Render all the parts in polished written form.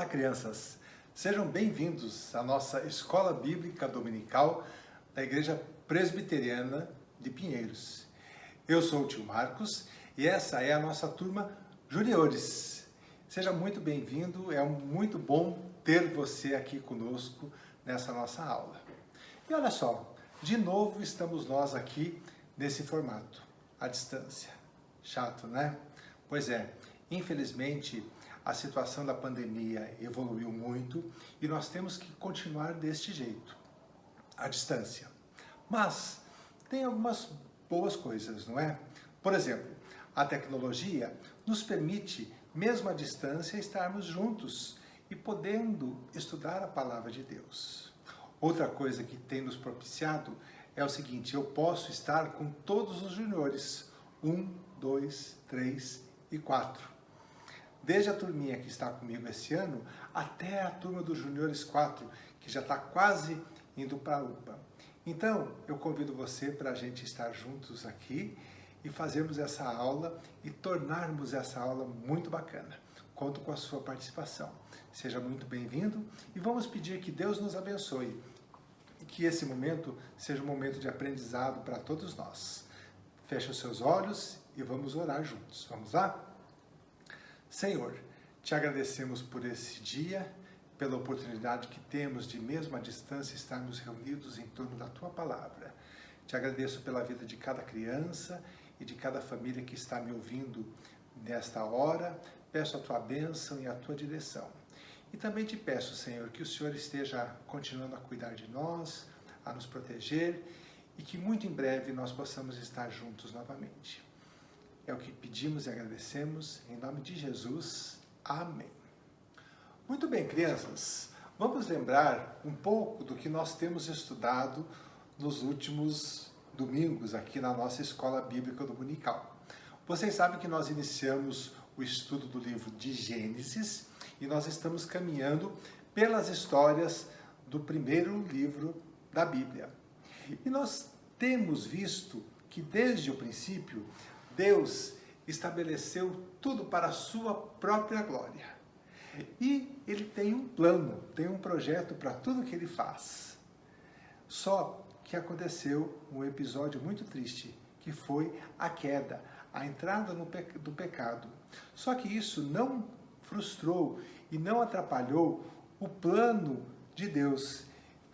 Olá, crianças! Sejam bem-vindos à nossa Escola Bíblica Dominical da Igreja Presbiteriana de Pinheiros. Eu sou o tio Marcos e essa é a nossa turma Juniores. Seja muito bem-vindo, é muito bom ter você aqui conosco nessa nossa aula. E olha só, de novo estamos nós aqui nesse formato, à distância. Chato, né? Pois é, infelizmente a situação da pandemia evoluiu muito e nós temos que continuar deste jeito, à distância. Mas tem algumas boas coisas, não é? Por exemplo, a tecnologia nos permite, mesmo à distância, estarmos juntos e podendo estudar a palavra de Deus. Outra coisa que tem nos propiciado é o seguinte: eu posso estar com todos os juniores, 1, 2, 3 e 4. Desde a turminha que está comigo esse ano, até a turma dos Juniores 4, que já está quase indo para a UPA. Então, eu convido você para a gente estar juntos aqui e fazermos essa aula e tornarmos essa aula muito bacana. Conto com a sua participação. Seja muito bem-vindo e vamos pedir que Deus nos abençoe e que esse momento seja um momento de aprendizado para todos nós. Feche os seus olhos e vamos orar juntos. Vamos lá? Senhor, te agradecemos por esse dia, pela oportunidade que temos de, mesmo à distância, estarmos reunidos em torno da Tua Palavra. Te agradeço pela vida de cada criança e de cada família que está me ouvindo nesta hora. Peço a Tua bênção e a Tua direção. E também te peço, Senhor, que o Senhor esteja continuando a cuidar de nós, a nos proteger e que muito em breve nós possamos estar juntos novamente. É o que pedimos e agradecemos, em nome de Jesus. Amém. Muito bem, crianças, vamos lembrar um pouco do que nós temos estudado nos últimos domingos aqui na nossa Escola Bíblica Dominical. Vocês sabem que nós iniciamos o estudo do livro de Gênesis e nós estamos caminhando pelas histórias do primeiro livro da Bíblia. E nós temos visto que desde o princípio Deus estabeleceu tudo para a sua própria glória. E Ele tem um plano, tem um projeto para tudo que Ele faz. Só que aconteceu um episódio muito triste, que foi a queda, a entrada do pecado. Só que isso não frustrou e não atrapalhou o plano de Deus.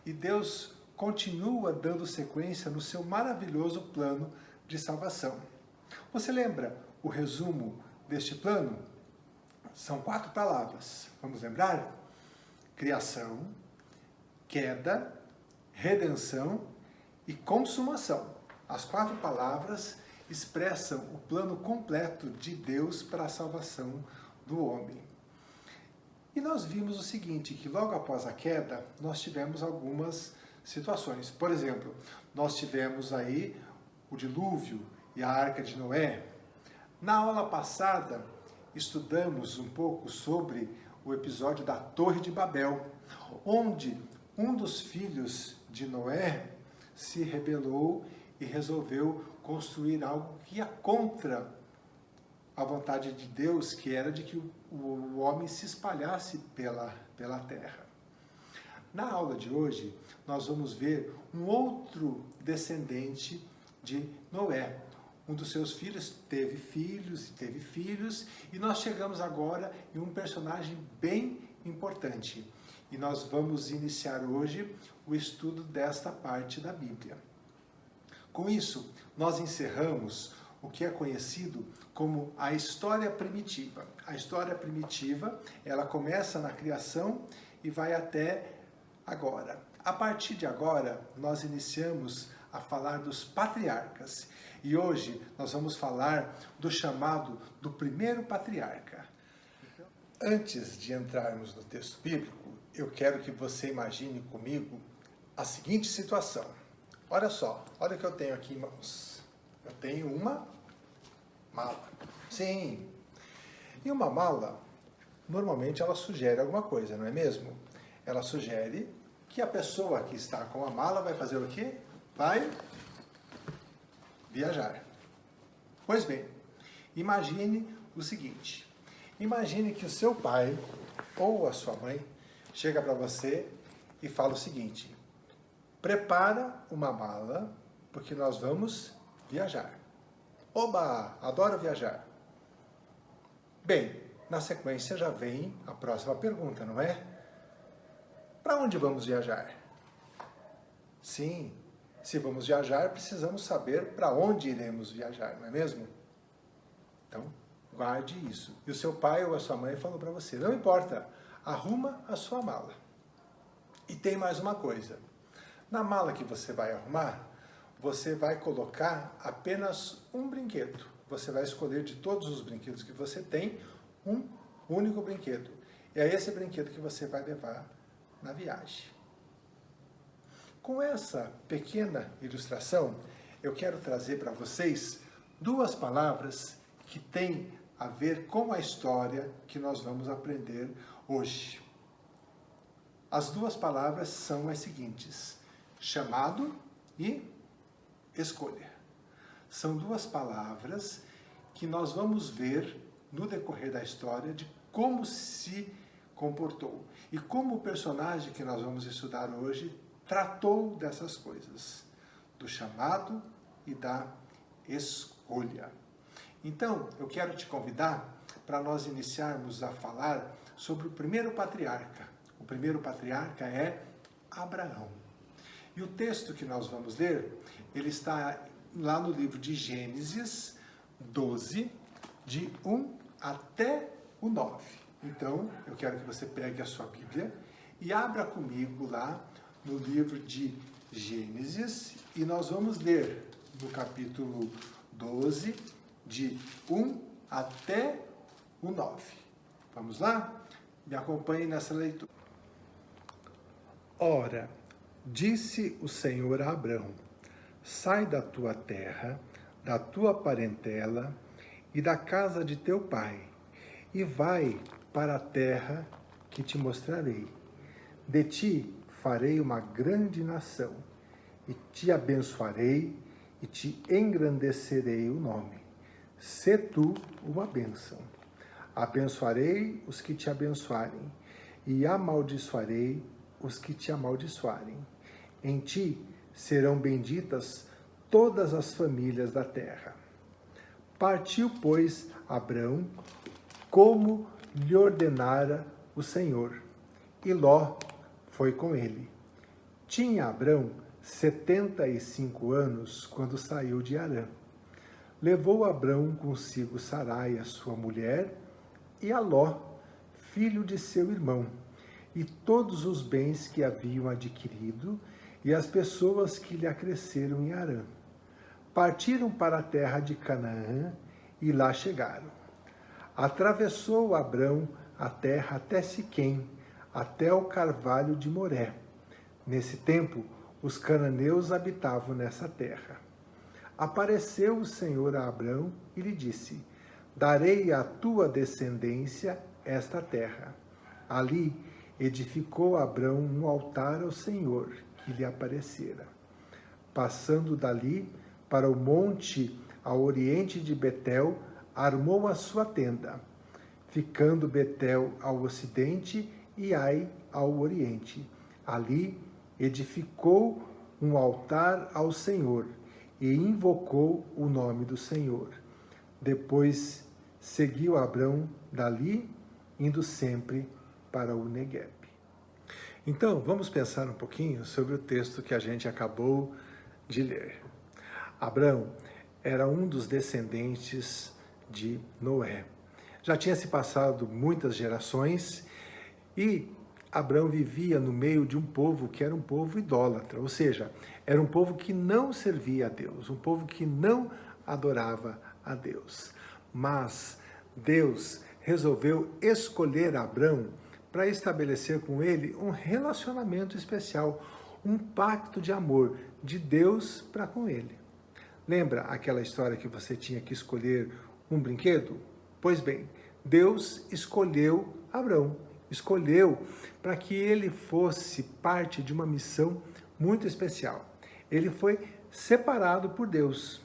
E Deus continua dando sequência no seu maravilhoso plano de salvação. Você lembra o resumo deste plano? São 4 palavras. Vamos lembrar? Criação, queda, redenção e consumação. As 4 palavras expressam o plano completo de Deus para a salvação do homem. E nós vimos o seguinte, que logo após a queda, nós tivemos algumas situações. Por exemplo, nós tivemos aí o dilúvio e a Arca de Noé. Na aula passada, estudamos um pouco sobre o episódio da Torre de Babel, onde um dos filhos de Noé se rebelou e resolveu construir algo que ia contra a vontade de Deus, que era de que o homem se espalhasse pela terra. Na aula de hoje, nós vamos ver um outro descendente de Noé. Um dos seus filhos teve filhos, e nós chegamos agora em um personagem bem importante. E nós vamos iniciar hoje o estudo desta parte da Bíblia. Com isso, nós encerramos o que é conhecido como a história primitiva. A história primitiva, ela começa na criação e vai até agora. A partir de agora, nós iniciamos a falar dos patriarcas. E hoje nós vamos falar do chamado do primeiro patriarca. Antes de entrarmos no texto bíblico, eu quero que você imagine comigo a seguinte situação. Olha só, olha o que eu tenho aqui em mãos. Eu tenho uma mala. Sim. E uma mala, normalmente ela sugere alguma coisa, não é mesmo? Ela sugere que a pessoa que está com a mala vai fazer o quê? Vai viajar. Pois bem, imagine o seguinte: Imagine que o seu pai ou a sua mãe chega para você e fala o seguinte: prepara uma mala porque nós vamos viajar. Oba, adoro viajar. Bem, na sequência já vem a próxima pergunta, não é? Para onde vamos viajar? Sim, se vamos viajar, precisamos saber para onde iremos viajar, não é mesmo? Então, guarde isso. E o seu pai ou a sua mãe falou para você: não importa, arruma a sua mala. E tem mais uma coisa. Na mala que você vai arrumar, você vai colocar apenas um brinquedo. Você vai escolher de todos os brinquedos que você tem, um único brinquedo. E é esse brinquedo que você vai levar na viagem. Com essa pequena ilustração, eu quero trazer para vocês duas palavras que têm a ver com a história que nós vamos aprender hoje. As duas palavras são as seguintes: chamado e escolha. São duas palavras que nós vamos ver no decorrer da história de como se comportou e como o personagem que nós vamos estudar hoje tratou dessas coisas, do chamado e da escolha. Então, eu quero te convidar para nós iniciarmos a falar sobre o primeiro patriarca. O primeiro patriarca é Abraão. E o texto que nós vamos ler, ele está lá no livro de Gênesis 12, de 1 até o 9. Então, eu quero que você pegue a sua Bíblia e abra comigo lá no livro de Gênesis, e nós vamos ler no capítulo 12, de 1 até o 9. Vamos lá? Me acompanhe nessa leitura. Ora, disse o Senhor a Abrão: sai da tua terra, da tua parentela e da casa de teu pai, e vai para a terra que te mostrarei. De ti farei uma grande nação, e te abençoarei e te engrandecerei o nome. Sê tu uma bênção. Abençoarei os que te abençoarem, e amaldiçoarei os que te amaldiçoarem. Em ti serão benditas todas as famílias da terra. Partiu, pois, Abrão, como lhe ordenara o Senhor, e Ló foi com ele. Tinha Abrão 75 anos quando saiu de Harã. Levou Abrão consigo Sarai, a sua mulher, e a Ló, filho de seu irmão, e todos os bens que haviam adquirido, e as pessoas que lhe acresceram em Harã. Partiram para a terra de Canaã, e lá chegaram. Atravessou Abrão a terra até Siquém, até o carvalho de Moré. Nesse tempo, os cananeus habitavam nessa terra. Apareceu o Senhor a Abrão e lhe disse: darei à tua descendência esta terra. Ali edificou Abrão um altar ao Senhor, que lhe aparecera. Passando dali para o monte ao oriente de Betel, armou a sua tenda, ficando Betel ao ocidente e Ai ao oriente. Ali edificou um altar ao Senhor e invocou o nome do Senhor. Depois seguiu Abrão dali, indo sempre para o Negueb. Então, vamos pensar um pouquinho sobre o texto que a gente acabou de ler. Abrão era um dos descendentes de Noé. Já tinha se passado muitas gerações e Abrão vivia no meio de um povo que era um povo idólatra, ou seja, era um povo que não servia a Deus, um povo que não adorava a Deus. Mas Deus resolveu escolher Abrão para estabelecer com ele um relacionamento especial, um pacto de amor de Deus para com ele. Lembra aquela história que você tinha que escolher um brinquedo? Pois bem, Deus escolheu Abrão, escolheu para que ele fosse parte de uma missão muito especial. Ele foi separado por Deus.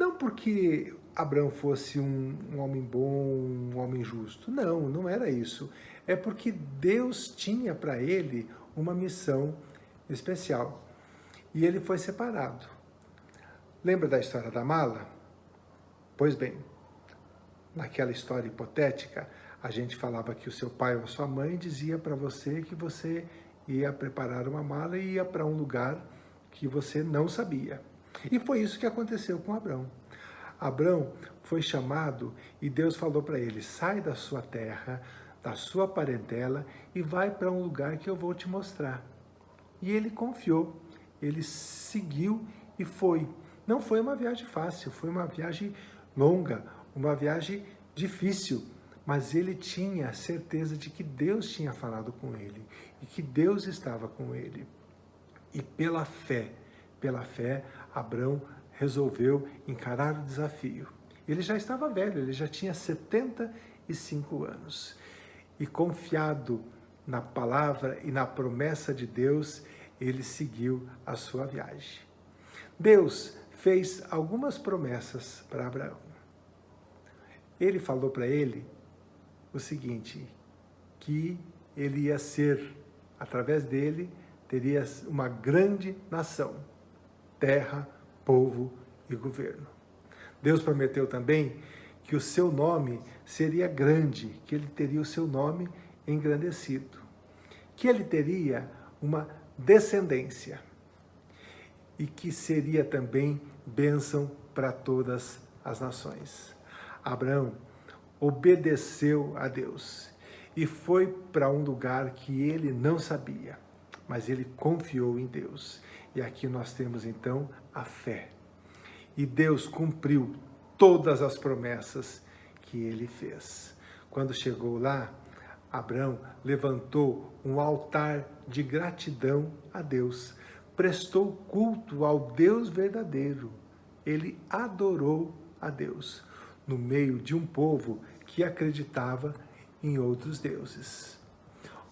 Não porque Abraão fosse um homem bom, um homem justo. Não, não era isso. É porque Deus tinha para ele uma missão especial. E ele foi separado. Lembra da história da mala? Pois bem, naquela história hipotética, a gente falava que o seu pai ou a sua mãe dizia para você que você ia preparar uma mala e ia para um lugar que você não sabia. E foi isso que aconteceu com Abrão. Abrão foi chamado e Deus falou para ele: sai da sua terra, da sua parentela e vai para um lugar que eu vou te mostrar. E ele confiou, ele seguiu e foi. Não foi uma viagem fácil, foi uma viagem longa, uma viagem difícil, mas ele tinha certeza de que Deus tinha falado com ele e que Deus estava com ele. E pela fé, Abrão resolveu encarar o desafio. Ele já estava velho, ele já tinha 75 anos. E confiado na palavra e na promessa de Deus, ele seguiu a sua viagem. Deus fez algumas promessas para Abraão. Ele falou para ele o seguinte, que ele ia ser, através dele, teria uma grande nação, terra, povo e governo. Deus prometeu também que o seu nome seria grande, que ele teria o seu nome engrandecido, que ele teria uma descendência e que seria também bênção para todas as nações. Abraão obedeceu a Deus e foi para um lugar que ele não sabia, mas ele confiou em Deus. E aqui nós temos então a fé. E Deus cumpriu todas as promessas que ele fez. Quando chegou lá, Abraão levantou um altar de gratidão a Deus, prestou culto ao Deus verdadeiro. Ele adorou a Deus no meio de um povo que acreditava em outros deuses.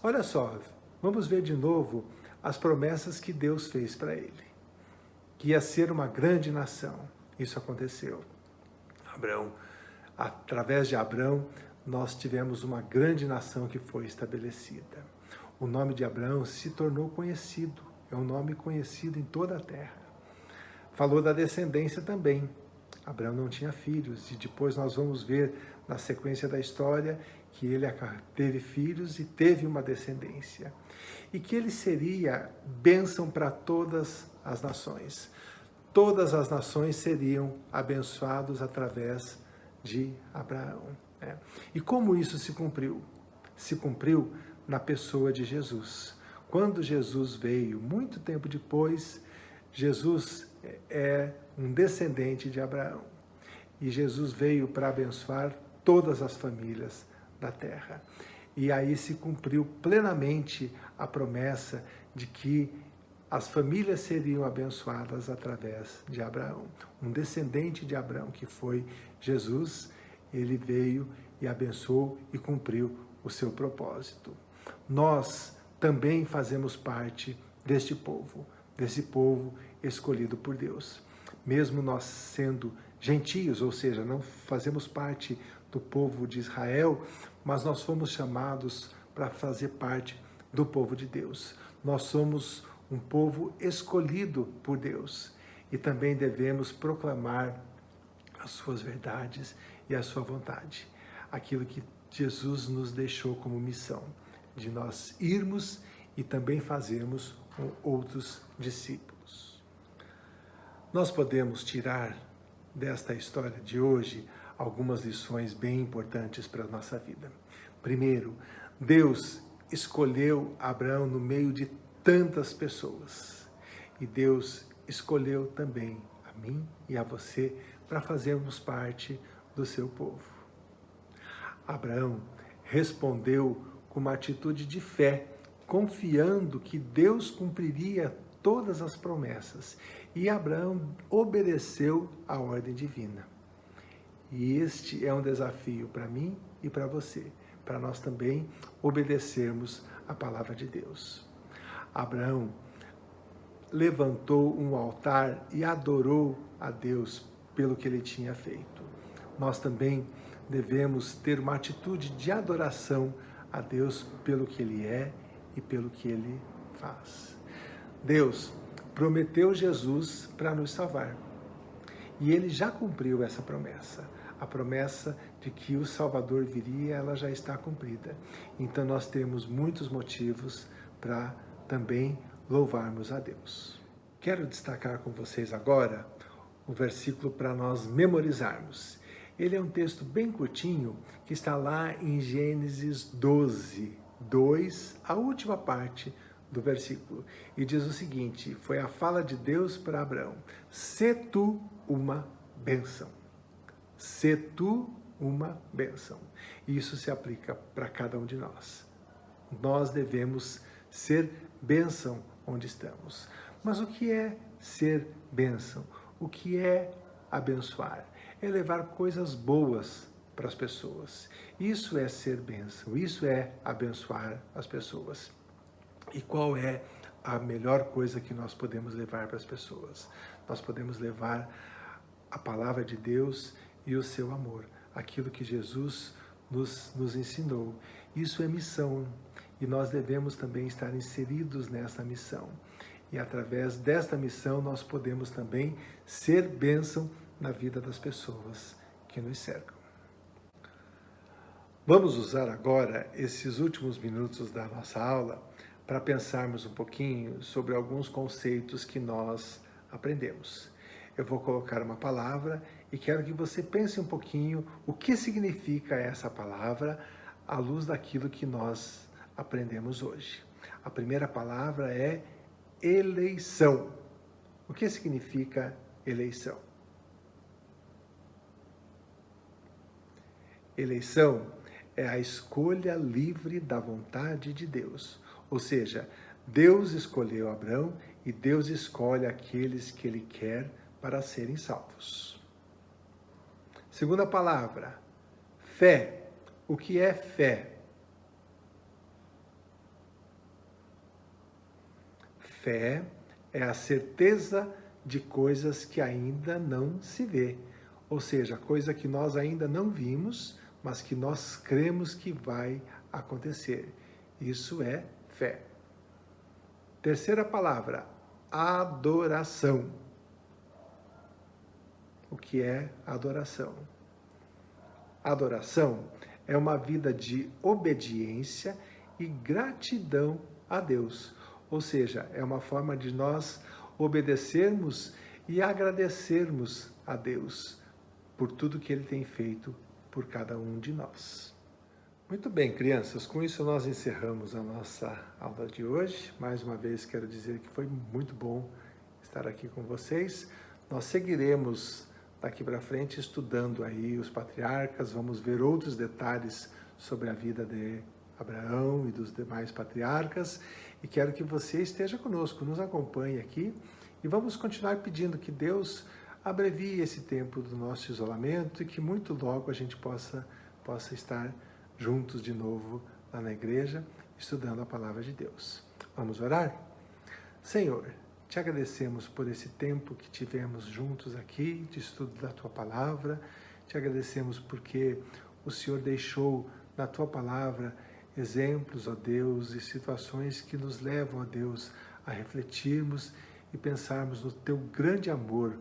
Olha só, vamos ver de novo as promessas que Deus fez para ele. Que ia ser uma grande nação. Isso aconteceu. Através de Abrão, nós tivemos uma grande nação que foi estabelecida. O nome de Abraão se tornou conhecido. É um nome conhecido em toda a terra. Falou da descendência também. Abraão não tinha filhos, e depois nós vamos ver na sequência da história que ele teve filhos e teve uma descendência. E que ele seria bênção para todas as nações. Todas as nações seriam abençoadas através de Abraão. E como isso se cumpriu? Se cumpriu na pessoa de Jesus. Quando Jesus veio, muito tempo depois, Jesus é um descendente de Abraão. E Jesus veio para abençoar todas as famílias da terra. E aí se cumpriu plenamente a promessa de que as famílias seriam abençoadas através de Abraão. Um descendente de Abraão, que foi Jesus, ele veio e abençoou e cumpriu o seu propósito. Nós também fazemos parte deste povo escolhido por Deus. Mesmo nós sendo gentios, ou seja, não fazemos parte do povo de Israel, mas nós fomos chamados para fazer parte do povo de Deus. Nós somos um povo escolhido por Deus e também devemos proclamar as suas verdades e a sua vontade. Aquilo que Jesus nos deixou como missão, de nós irmos e também fazermos com outros discípulos. Nós podemos tirar desta história de hoje algumas lições bem importantes para a nossa vida. Primeiro, Deus escolheu Abraão no meio de tantas pessoas. E Deus escolheu também a mim e a você para fazermos parte do seu povo. Abraão respondeu com uma atitude de fé, confiando que Deus cumpriria todas as promessas. E Abraão obedeceu à ordem divina. E este é um desafio para mim e para você, para nós também obedecermos a palavra de Deus. Abraão levantou um altar e adorou a Deus, pelo que ele tinha feito. Nós também devemos ter uma atitude de adoração a Deus pelo que ele é e pelo que ele faz. Deus prometeu Jesus para nos salvar. E ele já cumpriu essa promessa. A promessa de que o Salvador viria, ela já está cumprida. Então nós temos muitos motivos para também louvarmos a Deus. Quero destacar com vocês agora o versículo para nós memorizarmos. Ele é um texto bem curtinho que está lá em Gênesis 12, 2, a última parte do versículo. E diz o seguinte: foi a fala de Deus para Abraão: "Sê tu uma bênção." Sê tu uma bênção. E isso se aplica para cada um de nós. Nós devemos ser bênção onde estamos. Mas o que é ser bênção? O que é abençoar? É levar coisas boas para as pessoas. Isso é ser bênção, isso é abençoar as pessoas. E qual é a melhor coisa que nós podemos levar para as pessoas? Nós podemos levar a palavra de Deus e o seu amor, aquilo que Jesus nos ensinou. Isso é missão e nós devemos também estar inseridos nessa missão. E através desta missão nós podemos também ser bênção na vida das pessoas que nos cercam. Vamos usar agora esses últimos minutos da nossa aula para pensarmos um pouquinho sobre alguns conceitos que nós aprendemos. Eu vou colocar uma palavra e quero que você pense um pouquinho o que significa essa palavra à luz daquilo que nós aprendemos hoje. A primeira palavra é eleição. O que significa eleição? Eleição é a escolha livre da vontade de Deus. Ou seja, Deus escolheu Abraão e Deus escolhe aqueles que Ele quer para serem salvos. Segunda palavra, fé. O que é fé? Fé é a certeza de coisas que ainda não se vê. Ou seja, coisa que nós ainda não vimos, mas que nós cremos que vai acontecer. Isso é fé. Terceira palavra, adoração. O que é adoração? Adoração é uma vida de obediência e gratidão a Deus. Ou seja, é uma forma de nós obedecermos e agradecermos a Deus por tudo que Ele tem feito por cada um de nós. Muito bem, crianças, com isso nós encerramos a nossa aula de hoje. Mais uma vez quero dizer que foi muito bom estar aqui com vocês. Nós seguiremos daqui para frente estudando aí os patriarcas, vamos ver outros detalhes sobre a vida de Abraão e dos demais patriarcas, e quero que você esteja conosco, nos acompanhe aqui, e vamos continuar pedindo que Deus abrevie esse tempo do nosso isolamento e que muito logo a gente possa estar juntos de novo lá na igreja, estudando a palavra de Deus. Vamos orar? Senhor, te agradecemos por esse tempo que tivemos juntos aqui, de estudo da Tua Palavra. Te agradecemos porque o Senhor deixou na Tua Palavra exemplos, ó Deus, e situações que nos levam, ó Deus, a refletirmos e pensarmos no Teu grande amor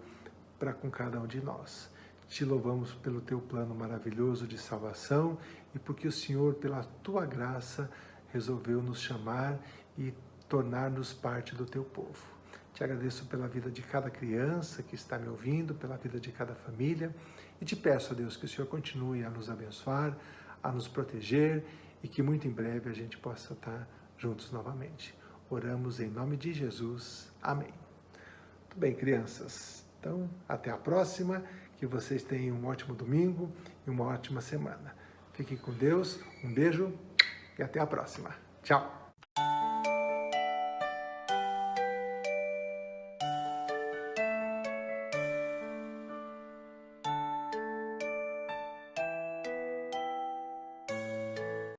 para com cada um de nós. Te louvamos pelo Teu plano maravilhoso de salvação e porque o Senhor, pela Tua graça, resolveu nos chamar e tornar-nos parte do Teu povo. Te agradeço pela vida de cada criança que está me ouvindo, pela vida de cada família, e te peço, ó Deus, que o Senhor continue a nos abençoar, a nos proteger, e que muito em breve a gente possa estar juntos novamente. Oramos em nome de Jesus. Amém. Muito bem, crianças. Então, até a próxima, que vocês tenham um ótimo domingo e uma ótima semana. Fiquem com Deus, um beijo e até a próxima. Tchau!